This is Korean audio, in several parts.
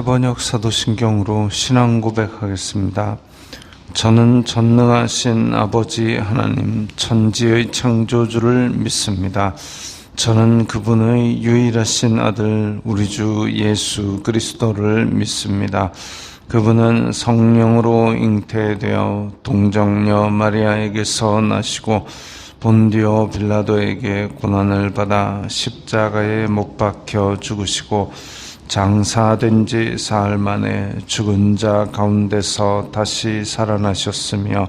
번역 사도신경으로 신앙 고백하겠습니다. 저는 전능하신 아버지 하나님 천지의 창조주를 믿습니다. 저는 그분의 유일하신 아들 우리 주 예수 그리스도를 믿습니다. 그분은 성령으로 잉태되어 동정녀 마리아에게서 나시고 본디오 빌라도에게 고난을 받아 십자가에 못 박혀 죽으시고 장사된 지 사흘 만에 죽은 자 가운데서 다시 살아나셨으며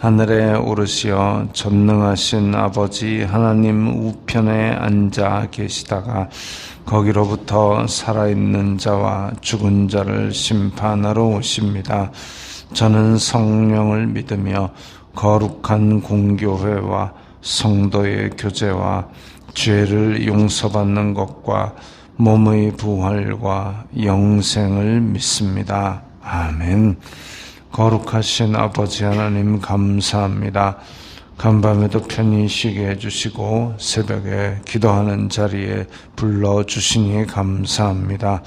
하늘에 오르시어 전능하신 아버지 하나님 우편에 앉아 계시다가 거기로부터 살아있는 자와 죽은 자를 심판하러 오십니다. 저는 성령을 믿으며 거룩한 공교회와 성도의 교제와 죄를 용서받는 것과 몸의 부활과 영생을 믿습니다. 아멘. 거룩하신 아버지 하나님 감사합니다. 간밤에도 편히 쉬게 해주시고 새벽에 기도하는 자리에 불러주시니 감사합니다.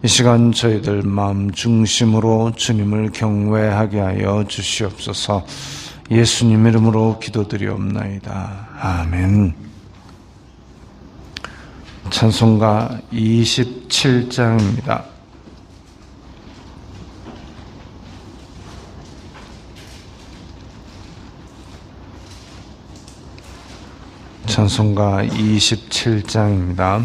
이 시간 저희들 마음 중심으로 주님을 경외하게 하여 주시옵소서. 예수님 이름으로 기도드리옵나이다. 아멘. 찬송가 27장입니다. 찬송가 27장입니다.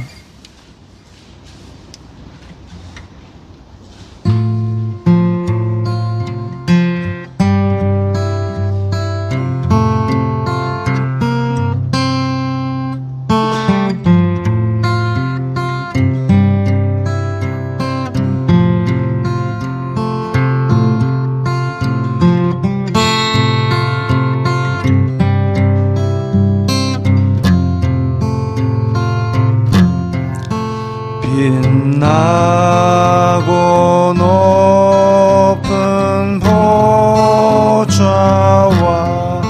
빛나고 높은 보좌와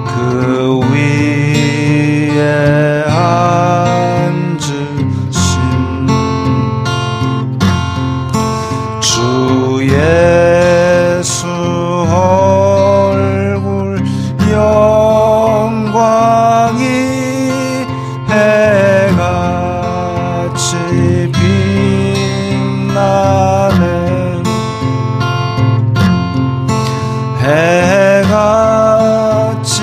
그 위에 앉으신 주 예수 얼굴 영광이 해같이 빛나네. 해같이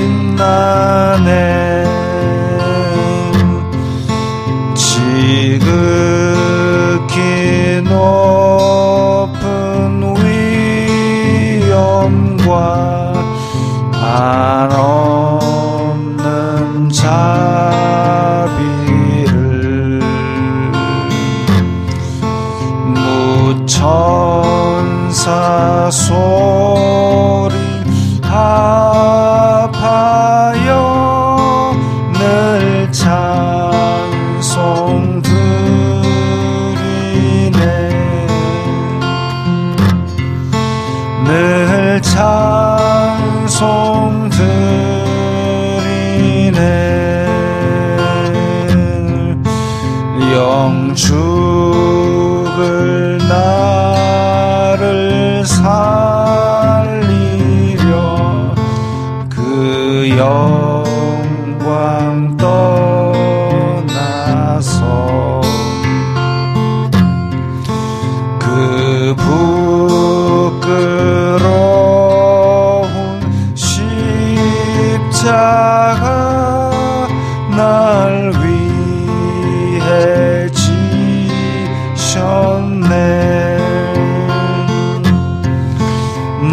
빛나네. 지극히 높은 위엄과 한없는 자비를 무천사 소리 합하여 늘 찬송 드리네. 늘 찬송 드리네. 영 죽을 나를 살리려 그 영광 떠나서 그 부끄러운 십자가 날 위해 지셨네.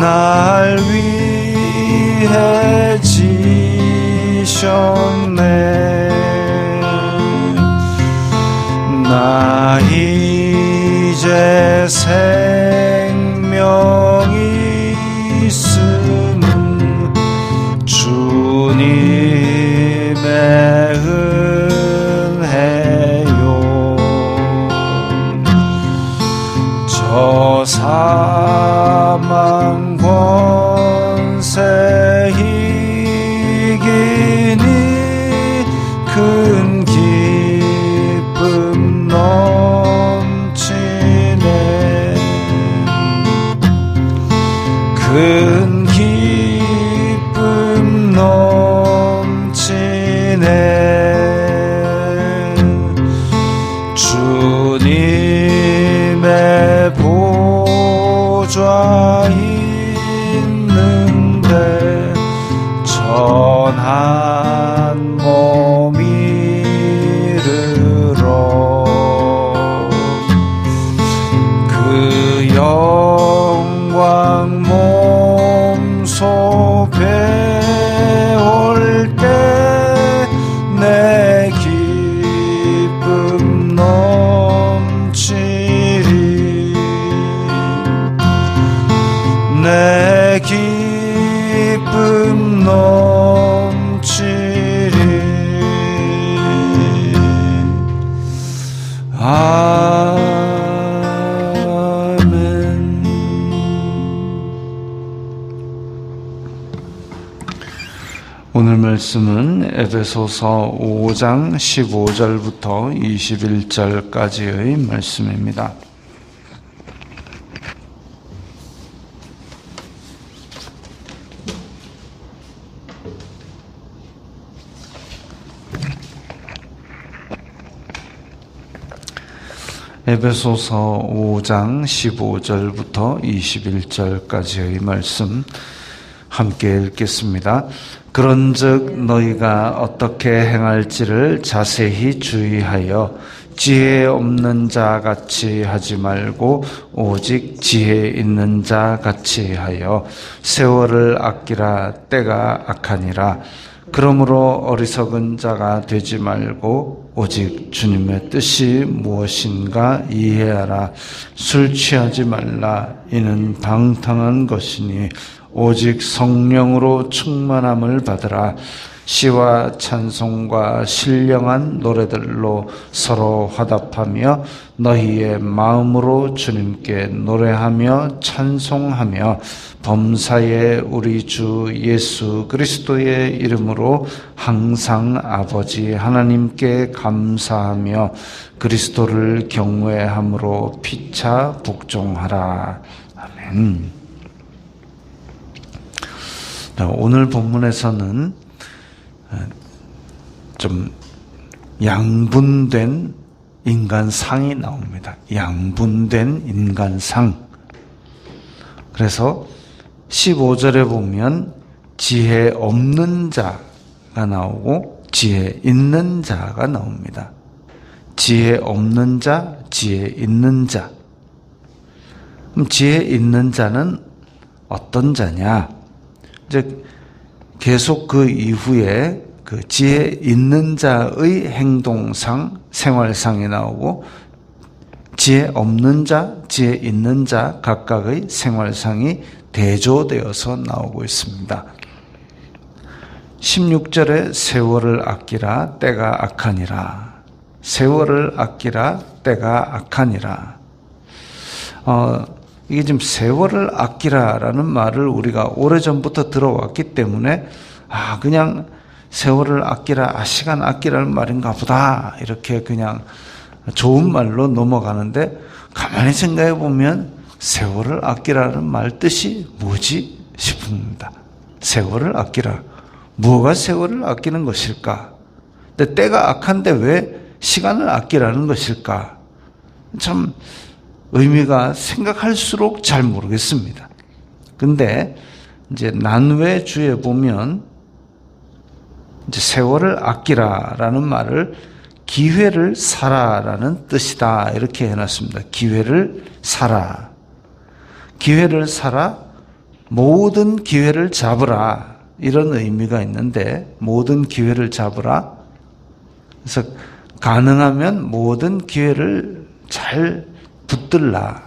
날 위해 지셨네. 나 이제 생명이 있음은 주님의 은혜요. 저 사망 권세 이기니 큰 기쁨 넘 한 몸 이르러 그 영광 몸소 배울 때 내 기쁨 넘치리 내 기쁨 넘치리 아멘. 오늘 말씀은 에베소서 5장 15절부터 21절까지의 말씀입니다. 에베소서 5장 15절부터 21절까지의 말씀 함께 읽겠습니다. 그런즉 너희가 어떻게 행할지를 자세히 주의하여 지혜 없는 자 같이 하지 말고 오직 지혜 있는 자 같이 하여 세월을 아끼라. 때가 악하니라. 그러므로 어리석은 자가 되지 말고 오직 주님의 뜻이 무엇인가 이해하라. 술 취하지 말라. 이는 방탕한 것이니 오직 성령으로 충만함을 받으라. 시와 찬송과 신령한 노래들로 서로 화답하며 너희의 마음으로 주님께 노래하며 찬송하며 범사에 우리 주 예수 그리스도의 이름으로 항상 아버지 하나님께 감사하며 그리스도를 경외함으로 피차 복종하라. 아멘. 오늘 본문에서는 좀 양분된 인간상이 나옵니다. 양분된 인간상. 그래서 15절에 보면 지혜 없는 자가 나오고 지혜 있는 자가 나옵니다. 지혜 없는 자, 지혜 있는 자. 그럼 지혜 있는 자는 어떤 자냐? 이제 계속 그 이후에 그 지혜 있는 자의 행동상, 생활상이 나오고 지혜 없는 자, 지혜 있는 자 각각의 생활상이 대조되어서 나오고 있습니다. 16절에 세월을 아끼라. 때가 악하니라. 세월을 아끼라. 때가 악하니라. 이게 지금 세월을 아끼라라는 말을 우리가 오래전부터 들어왔기 때문에 그냥 세월을 아끼라, 시간 아끼라는 말인가 보다 이렇게 그냥 좋은 말로 넘어가는데 가만히 생각해 보면 세월을 아끼라는 말 뜻이 뭐지 싶습니다. 세월을 아끼라. 뭐가 세월을 아끼는 것일까? 근데 때가 악한데 왜 시간을 아끼라는 것일까? 참 의미가 생각할수록 잘 모르겠습니다. 근데 이제 난외주에 보면 이제 세월을 아끼라라는 말을 기회를 사라라는 뜻이다 이렇게 해놨습니다. 기회를 사라. 기회를 사라. 모든 기회를 잡으라. 이런 의미가 있는데 모든 기회를 잡으라. 그래서 가능하면 모든 기회를 잘 붙들라.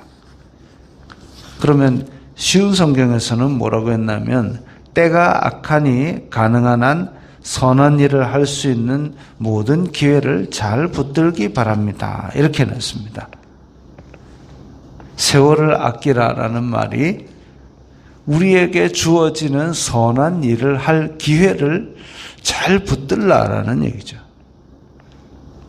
그러면 쉬운 성경에서는 뭐라고 했냐면 때가 악하니 가능한 한 선한 일을 할 수 있는 모든 기회를 잘 붙들기 바랍니다. 이렇게 냈습니다. 세월을 아끼라라는 말이 우리에게 주어지는 선한 일을 할 기회를 잘 붙들라라는 얘기죠.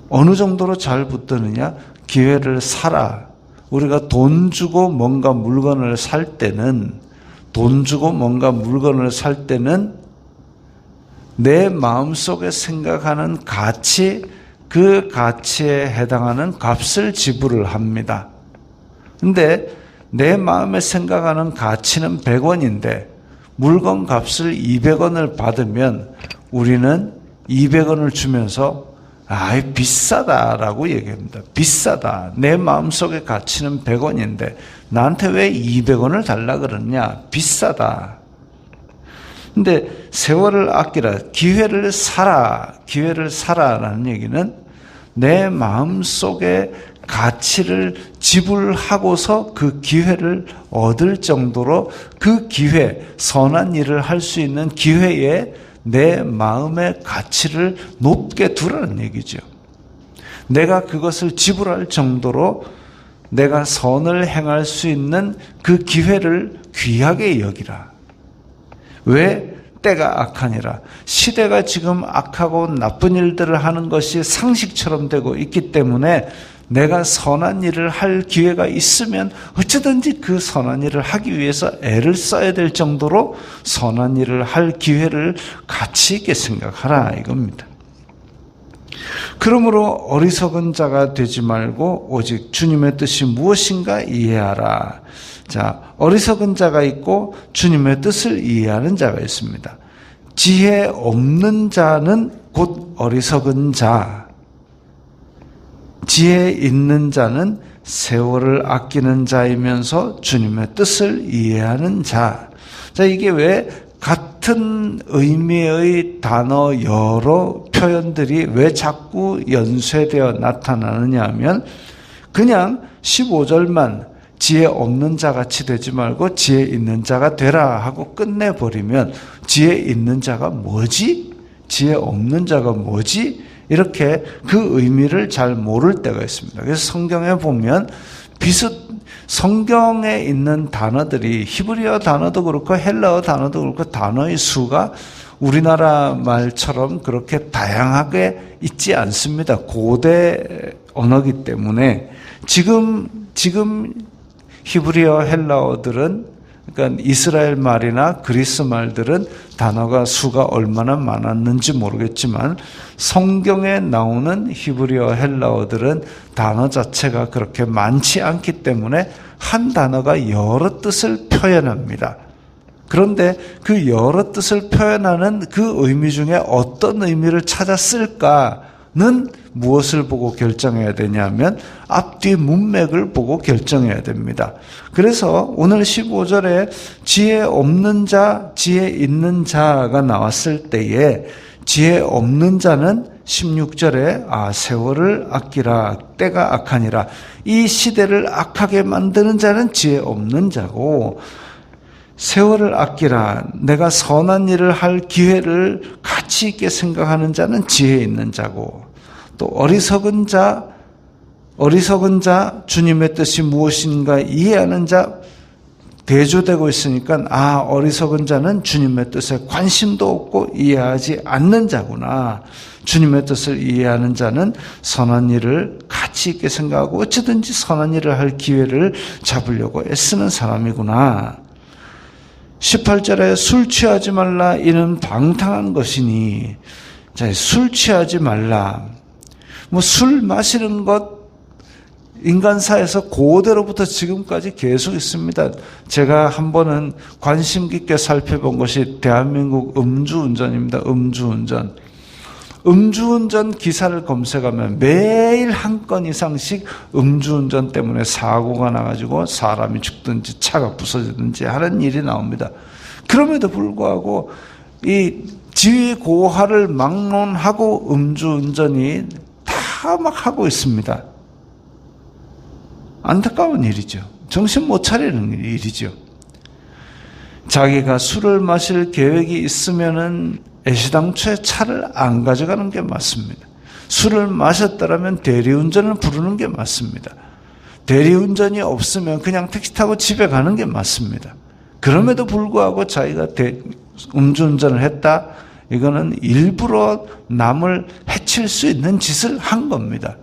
어느 정도로 잘 붙드느냐? 기회를 사라. 우리가 돈 주고 뭔가 물건을 살 때는 내 마음속에 생각하는 가치, 그 가치에 해당하는 값을 지불을 합니다. 근데 내 마음에 생각하는 가치는 100원인데 물건 값을 200원을 받으면 우리는 200원을 주면서 비싸다라고 얘기합니다. 비싸다. 내 마음속의 가치는 100원인데 나한테 왜 200원을 달라 그러냐? 비싸다. 근데 세월을 아끼라, 기회를 사라라는 얘기는 내 마음속의 가치를 지불하고서 그 기회를 얻을 정도로 그 기회, 선한 일을 할 수 있는 기회에 내 마음의 가치를 높게 두라는 얘기죠. 내가 그것을 지불할 정도로 내가 선을 행할 수 있는 그 기회를 귀하게 여기라. 왜? 때가 악하니라. 시대가 지금 악하고 나쁜 일들을 하는 것이 상식처럼 되고 있기 때문에 내가 선한 일을 할 기회가 있으면 어쩌든지 그 선한 일을 하기 위해서 애를 써야 될 정도로 선한 일을 할 기회를 가치 있게 생각하라 이겁니다. 그러므로 어리석은 자가 되지 말고 오직 주님의 뜻이 무엇인가 이해하라. 자, 어리석은 자가 있고 주님의 뜻을 이해하는 자가 있습니다. 지혜 없는 자는 곧 어리석은 자, 지혜 있는 자는 세월을 아끼는 자이면서 주님의 뜻을 이해하는 자. 자, 이게 왜 같은 의미의 단어 여러 표현들이 왜 자꾸 연쇄되어 나타나느냐 하면 그냥 15절만 지혜 없는 자같이 되지 말고 지혜 있는 자가 되라 하고 끝내버리면 지혜 있는 자가 뭐지? 지혜 없는 자가 뭐지? 이렇게 그 의미를 잘 모를 때가 있습니다. 그래서 성경에 보면 성경에 있는 단어들이 히브리어 단어도 그렇고 헬라어 단어도 그렇고 단어의 수가 우리나라 말처럼 그렇게 다양하게 있지 않습니다. 고대 언어이기 때문에 지금 히브리어 헬라어들은 그러니까 이스라엘 말이나 그리스 말들은 단어가 수가 얼마나 많았는지 모르겠지만 성경에 나오는 히브리어 헬라어들은 단어 자체가 그렇게 많지 않기 때문에 한 단어가 여러 뜻을 표현합니다. 그런데 그 여러 뜻을 표현하는 그 의미 중에 어떤 의미를 찾아 쓸까는 무엇을 보고 결정해야 되냐면 앞뒤 문맥을 보고 결정해야 됩니다. 그래서 오늘 15절에 지혜 없는 자, 지혜 있는 자가 나왔을 때에 지혜 없는 자는 16절에 세월을 아끼라, 때가 악하니라. 이 시대를 악하게 만드는 자는 지혜 없는 자고 세월을 아끼라, 내가 선한 일을 할 기회를 가치 있게 생각하는 자는 지혜 있는 자고 또 어리석은 자, 주님의 뜻이 무엇인가 이해하는 자 대조되고 있으니까 어리석은 자는 주님의 뜻에 관심도 없고 이해하지 않는 자구나. 주님의 뜻을 이해하는 자는 선한 일을 가치 있게 생각하고 어찌든지 선한 일을 할 기회를 잡으려고 애쓰는 사람이구나. 18절에 술 취하지 말라 이는 방탕한 것이니. 자, 술 취하지 말라. 술 마시는 것 인간사에서 고대로부터 지금까지 계속 있습니다. 제가 한 번은 관심 깊게 살펴본 것이 대한민국 음주운전입니다. 음주운전 기사를 검색하면 매일 한 건 이상씩 음주운전 때문에 사고가 나가지고 사람이 죽든지 차가 부서지든지 하는 일이 나옵니다. 그럼에도 불구하고 이 지위 고하를 막론하고 음주운전이 다 막 하고 있습니다. 안타까운 일이죠. 정신 못 차리는 일이죠. 자기가 술을 마실 계획이 있으면은 애시당초에 차를 안 가져가는 게 맞습니다. 술을 마셨더라면 대리운전을 부르는 게 맞습니다. 대리운전이 없으면 그냥 택시 타고 집에 가는 게 맞습니다. 그럼에도 불구하고 자기가 음주운전을 했다? 이거는 일부러 남을 해칠 수 있는 짓을 한 겁니다.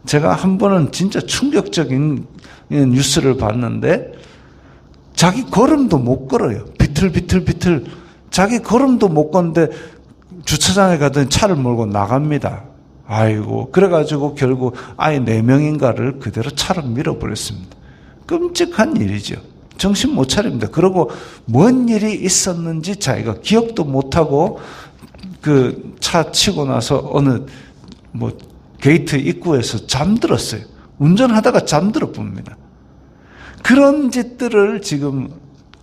제가 한 번은 진짜 충격적인 뉴스를 봤는데 자기 걸음도 못 걸어요. 비틀비틀 자기 걸음도 못 걷는데 주차장에 가더니 차를 몰고 나갑니다. 아이고, 그래가지고 결국 아예 4명인가를 그대로 차로 밀어버렸습니다. 끔찍한 일이죠. 정신 못 차립니다. 그러고 뭔 일이 있었는지 자기가 기억도 못하고 그 차 치고 나서 어느 게이트 입구에서 잠들었어요. 운전하다가 잠들어 봅니다. 그런 짓들을 지금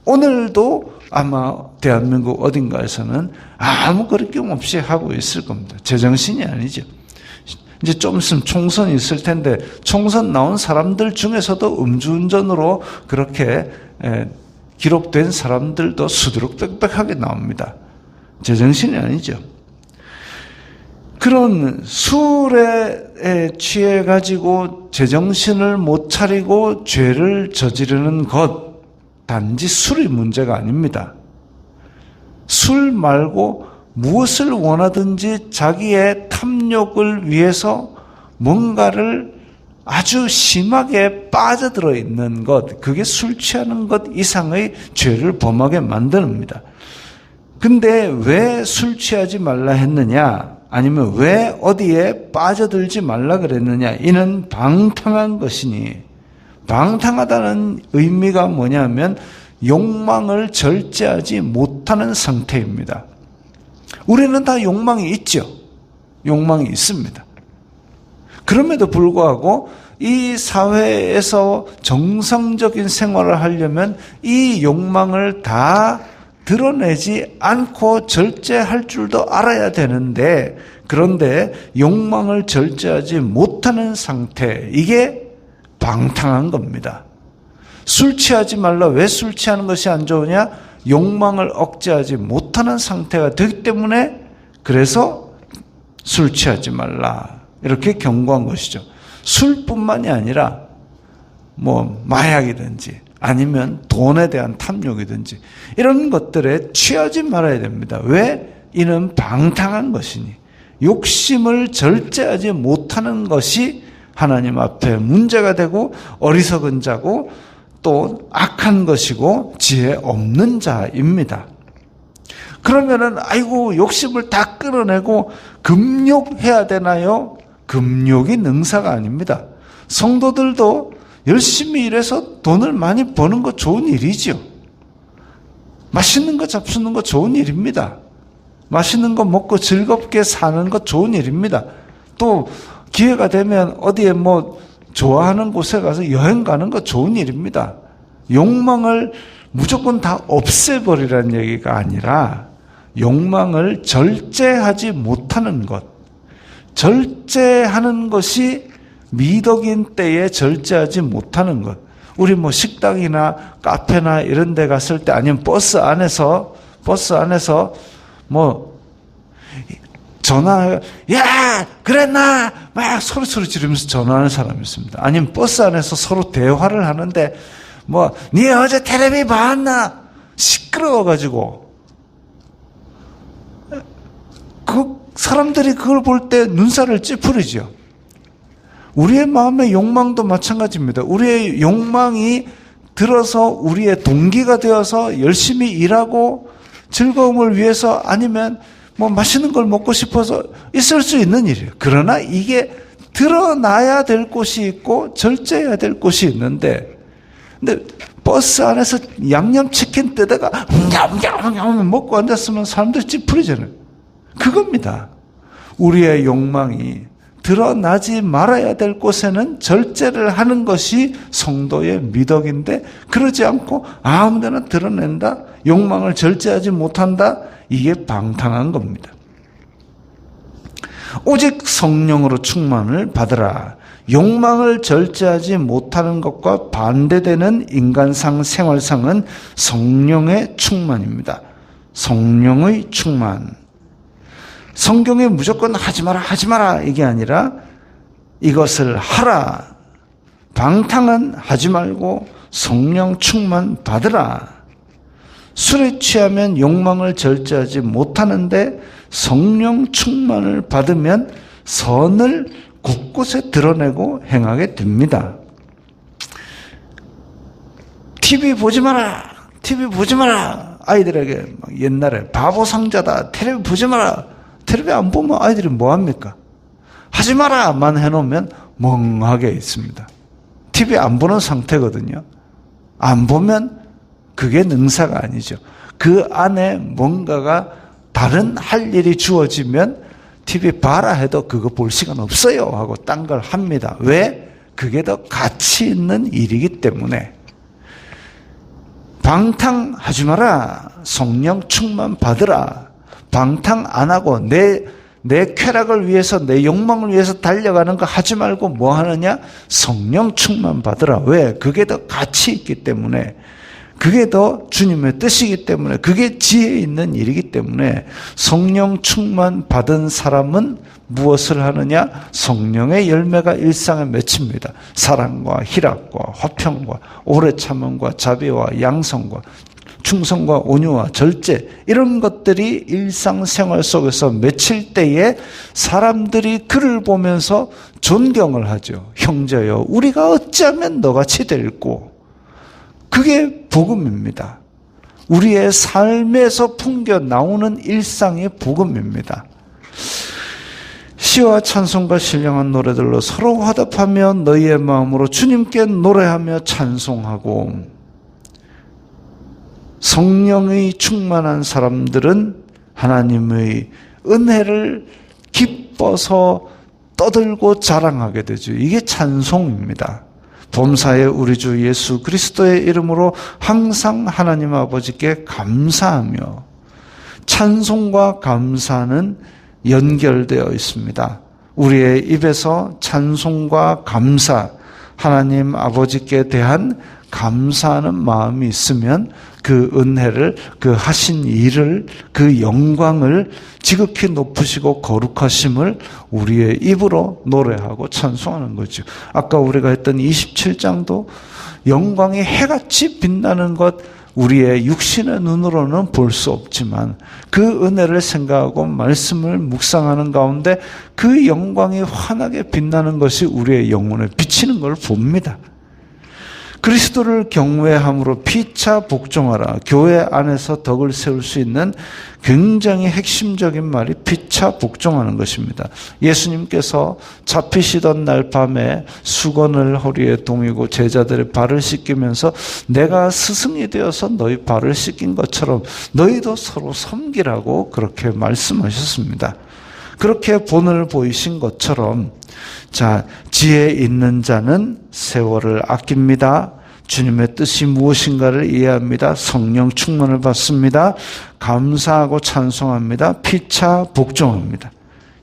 오늘도 아마 대한민국 어딘가에서는 아무 거리낌 없이 하고 있을 겁니다. 제정신이 아니죠. 이제 좀 있으면 총선이 있을 텐데 총선 나온 사람들 중에서도 음주운전으로 그렇게 기록된 사람들도 수두룩빽빽하게 나옵니다. 제정신이 아니죠. 그런 술에 취해가지고 제정신을 못 차리고 죄를 저지르는 것, 단지 술이 문제가 아닙니다. 술 말고 무엇을 원하든지 자기의 탐욕을 위해서 뭔가를 아주 심하게 빠져들어 있는 것, 그게 술 취하는 것 이상의 죄를 범하게 만듭니다. 근데 왜 술 취하지 말라 했느냐? 아니면 왜 어디에 빠져들지 말라 그랬느냐? 이는 방탕한 것이니, 방탕하다는 의미가 뭐냐면 욕망을 절제하지 못하는 상태입니다. 우리는 다 욕망이 있죠. 욕망이 있습니다. 그럼에도 불구하고 이 사회에서 정상적인 생활을 하려면 이 욕망을 다 드러내지 않고 절제할 줄도 알아야 되는데, 그런데 욕망을 절제하지 못하는 상태, 이게 방탕한 겁니다. 술 취하지 말라. 왜 술 취하는 것이 안 좋으냐? 욕망을 억제하지 못하는 상태가 되기 때문에, 그래서 술 취하지 말라 이렇게 경고한 것이죠. 술뿐만이 아니라 마약이든지 아니면 돈에 대한 탐욕이든지 이런 것들에 취하지 말아야 됩니다. 왜? 이는 방탕한 것이니, 욕심을 절제하지 못하는 것이 하나님 앞에 문제가 되고 어리석은 자고 또 악한 것이고 지혜 없는 자입니다. 그러면은 아이고 욕심을 다 끌어내고 금욕해야 되나요? 금욕이 능사가 아닙니다. 성도들도 열심히 일해서 돈을 많이 버는 거 좋은 일이죠. 맛있는 거 잡수는 거 좋은 일입니다. 맛있는 거 먹고 즐겁게 사는 거 좋은 일입니다. 또 기회가 되면 어디에 좋아하는 곳에 가서 여행 가는 거 좋은 일입니다. 욕망을 무조건 다 없애버리라는 얘기가 아니라 욕망을 절제하지 못하는 것, 절제하는 것이 미덕인 때에 절제하지 못하는 것. 우리 식당이나 카페나 이런 데 갔을 때, 아니면 버스 안에서 전화, 야, 그랬나? 막 소리 지르면서 전화하는 사람이 있습니다. 아니면 버스 안에서 서로 대화를 하는데, 니 어제 텔레비 봤나? 시끄러워가지고. 사람들이 그걸 볼 때 눈살을 찌푸리죠. 우리의 마음의 욕망도 마찬가지입니다. 우리의 욕망이 들어서 우리의 동기가 되어서 열심히 일하고 즐거움을 위해서, 아니면 맛있는 걸 먹고 싶어서 있을 수 있는 일이에요. 그러나 이게 드러나야 될 곳이 있고 절제해야 될 곳이 있는데, 근데 버스 안에서 양념치킨 뜯다가 먹고 앉았으면 사람들이 찌푸리잖아요. 그겁니다. 우리의 욕망이 드러나지 말아야 될 곳에는 절제를 하는 것이 성도의 미덕인데, 그러지 않고 아무 데나 드러낸다, 욕망을 절제하지 못한다, 이게 방탕한 겁니다. 오직 성령으로 충만을 받으라. 욕망을 절제하지 못하는 것과 반대되는 인간상 생활상은 성령의 충만입니다. 성령의 충만. 성경에 무조건 하지 마라 이게 아니라 이것을 하라. 방탕은 하지 말고 성령 충만 받으라. 술에 취하면 욕망을 절제하지 못하는데 성령 충만을 받으면 선을 곳곳에 드러내고 행하게 됩니다. TV 보지 마라. 아이들에게 옛날에 바보 상자다. 텔레비 보지 마라. 텔레비 안 보면 아이들이 뭐합니까? 하지 마라만 해놓으면 멍하게 있습니다. TV 안 보는 상태거든요. 안 보면 그게 능사가 아니죠. 그 안에 뭔가가 다른 할 일이 주어지면 TV 봐라 해도 그거 볼 시간 없어요 하고 딴 걸 합니다. 왜? 그게 더 가치 있는 일이기 때문에. 방탕하지 마라. 성령 충만 받으라. 방탕 안 하고 내 쾌락을 위해서, 내 욕망을 위해서 달려가는 거 하지 말고 뭐 하느냐? 성령 충만 받으라. 왜? 그게 더 가치 있기 때문에, 그게 더 주님의 뜻이기 때문에, 그게 지혜 있는 일이기 때문에 성령 충만 받은 사람은 무엇을 하느냐? 성령의 열매가 일상에 맺힙니다. 사랑과 희락과 화평과 오래 참음과 자비와 양성과 충성과 온유와 절제, 이런 것들이 일상생활 속에서 맺힐 때에 사람들이 그를 보면서 존경을 하죠. 형제여, 우리가 어찌하면 너같이 될꼬. 그게 복음입니다. 우리의 삶에서 풍겨 나오는 일상의 복음입니다. 시와 찬송과 신령한 노래들로 서로 화답하며 너희의 마음으로 주님께 노래하며 찬송하고, 성령의 충만한 사람들은 하나님의 은혜를 기뻐서 떠들고 자랑하게 되죠. 이게 찬송입니다. 범사에 우리 주 예수 그리스도의 이름으로 항상 하나님 아버지께 감사하며, 찬송과 감사는 연결되어 있습니다. 우리의 입에서 찬송과 감사, 하나님 아버지께 대한 감사하는 마음이 있으면 그 은혜를, 그 하신 일을, 그 영광을 지극히 높으시고 거룩하심을 우리의 입으로 노래하고 찬송하는 거죠. 아까 우리가 했던 27장도 영광이 해같이 빛나는 것, 우리의 육신의 눈으로는 볼 수 없지만 그 은혜를 생각하고 말씀을 묵상하는 가운데 그 영광이 환하게 빛나는 것이 우리의 영혼에 비치는 걸 봅니다. 그리스도를 경외함으로 피차 복종하라. 교회 안에서 덕을 세울 수 있는 굉장히 핵심적인 말이 피차 복종하는 것입니다. 예수님께서 잡히시던 날 밤에 수건을 허리에 동이고 제자들의 발을 씻기면서 내가 스승이 되어서 너희 발을 씻긴 것처럼 너희도 서로 섬기라고 그렇게 말씀하셨습니다. 그렇게 본을 보이신 것처럼, 자, 지혜 있는 자는 세월을 아낍니다. 주님의 뜻이 무엇인가를 이해합니다. 성령 충만을 받습니다. 감사하고 찬송합니다. 피차 복종합니다.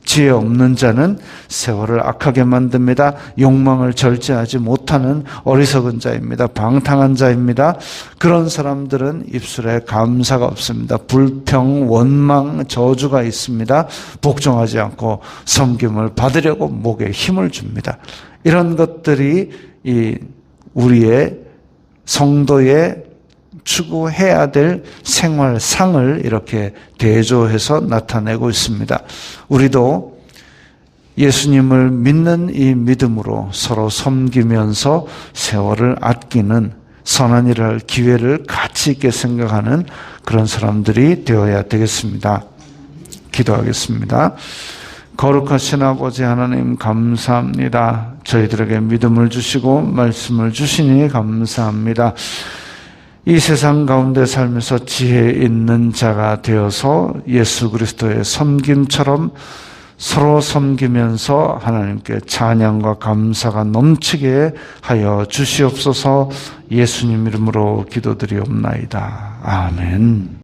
지혜 없는 자는 세월을 악하게 만듭니다. 욕망을 절제하지 못하는 어리석은 자입니다. 방탕한 자입니다. 그런 사람들은 입술에 감사가 없습니다. 불평, 원망, 저주가 있습니다. 복종하지 않고 섬김을 받으려고 목에 힘을 줍니다. 이런 것들이 우리의 성도의 추구해야 될 생활상을 이렇게 대조해서 나타내고 있습니다. 우리도 예수님을 믿는 이 믿음으로 서로 섬기면서 세월을 아끼는, 선한 일을 할 기회를 가치 있게 생각하는 그런 사람들이 되어야 되겠습니다. 기도하겠습니다. 거룩하신 아버지 하나님, 감사합니다. 저희들에게 믿음을 주시고 말씀을 주시니 감사합니다. 이 세상 가운데 살면서 지혜 있는 자가 되어서 예수 그리스도의 섬김처럼 서로 섬기면서 하나님께 찬양과 감사가 넘치게 하여 주시옵소서. 예수님 이름으로 기도드리옵나이다. 아멘.